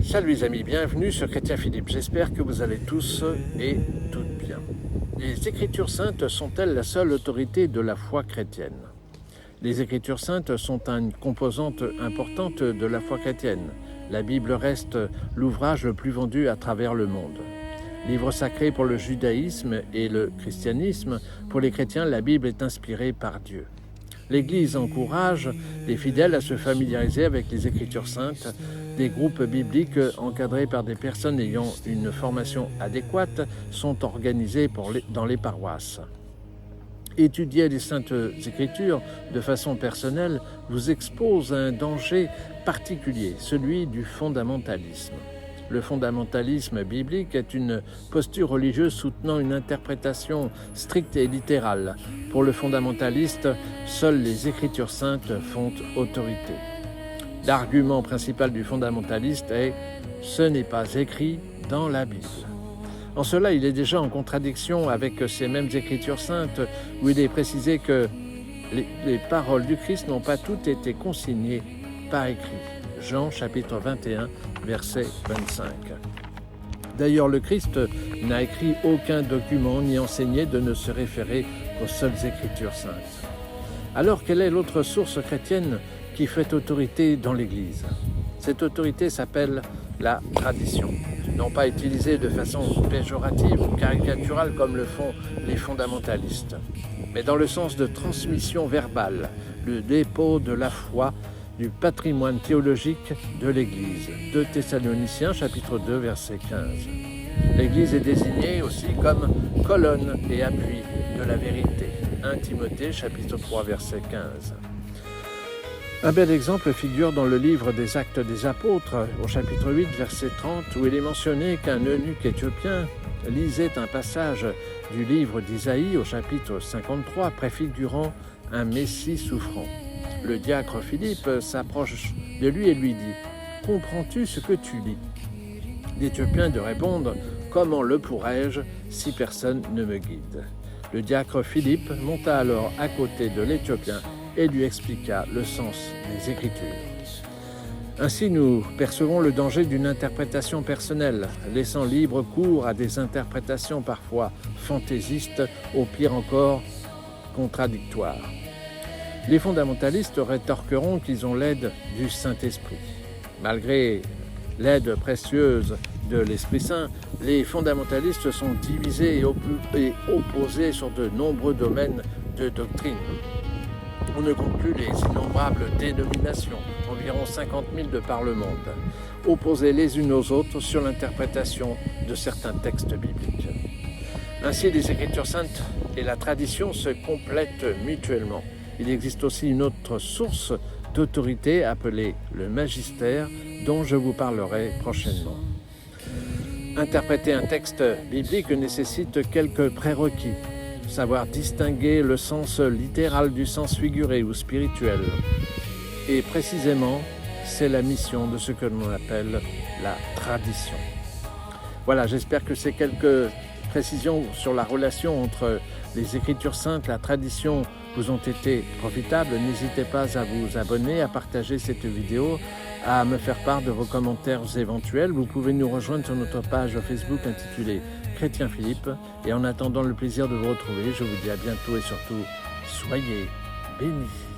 Salut les amis, bienvenue sur Chrétien Philippe. J'espère que vous allez tous et toutes bien. Les Écritures saintes sont-elles la seule autorité de la foi chrétienne? Les Écritures saintes sont une composante importante de la foi chrétienne. La Bible reste l'ouvrage le plus vendu à travers le monde. Livre sacré pour le judaïsme et le christianisme, pour les chrétiens, la Bible est inspirée par Dieu. L'Église encourage les fidèles à se familiariser avec les Écritures saintes. Des groupes bibliques encadrés par des personnes ayant une formation adéquate sont organisés dans les paroisses. Étudier les Saintes Écritures de façon personnelle vous expose à un danger particulier, celui du fondamentalisme. Le fondamentalisme biblique est une posture religieuse soutenant une interprétation stricte et littérale. Pour le fondamentaliste, seules les Écritures saintes font autorité. L'argument principal du fondamentaliste est « ce n'est pas écrit dans la Bible ». En cela, il est déjà en contradiction avec ces mêmes Écritures saintes où il est précisé que les paroles du Christ n'ont pas toutes été consignées par écrit. Jean chapitre 21, verset 25. D'ailleurs, le Christ n'a écrit aucun document ni enseigné de ne se référer qu'aux seules Écritures saintes. Alors, quelle est l'autre source chrétienne qui fait autorité dans l'Église? Cette autorité s'appelle la tradition. Non pas utilisée de façon péjorative ou caricaturale comme le font les fondamentalistes, mais dans le sens de transmission verbale, le dépôt de la foi, du patrimoine théologique de l'Église. 2 Thessaloniciens, chapitre 2, verset 15. L'Église est désignée aussi comme colonne et appui de la vérité. 1 Timothée, chapitre 3, verset 15. Un bel exemple figure dans le livre des Actes des Apôtres, au chapitre 8, verset 30, où il est mentionné qu'un eunuque éthiopien lisait un passage du livre d'Isaïe, au chapitre 53, préfigurant un Messie souffrant. Le diacre Philippe s'approche de lui et lui dit « Comprends-tu ce que tu lis ?» L'Éthiopien de répondre « Comment le pourrais-je si personne ne me guide ?» Le diacre Philippe monta alors à côté de l'Éthiopien et lui expliqua le sens des Écritures. Ainsi, nous percevons le danger d'une interprétation personnelle, laissant libre cours à des interprétations parfois fantaisistes, au pire encore contradictoires. Les fondamentalistes rétorqueront qu'ils ont l'aide du Saint-Esprit. Malgré l'aide précieuse de l'Esprit Saint, les fondamentalistes sont divisés et opposés sur de nombreux domaines de doctrine. On ne compte plus les innombrables dénominations, environ 50 000 de par le monde, opposées les unes aux autres sur l'interprétation de certains textes bibliques. Ainsi, les Écritures saintes et la tradition se complètent mutuellement. Il existe aussi une autre source d'autorité appelée le magistère, dont je vous parlerai prochainement. Interpréter un texte biblique nécessite quelques prérequis. Savoir distinguer le sens littéral du sens figuré ou spirituel. Et précisément, c'est la mission de ce que l'on appelle la tradition. Voilà, j'espère que ces quelques précisions sur la relation entre les Écritures saintes, la tradition, vous ont été profitables. N'hésitez pas à vous abonner, à partager cette vidéo, à me faire part de vos commentaires éventuels. Vous pouvez nous rejoindre sur notre page Facebook intitulée Chrétien Philippe. Et en attendant le plaisir de vous retrouver, je vous dis à bientôt et surtout, soyez bénis.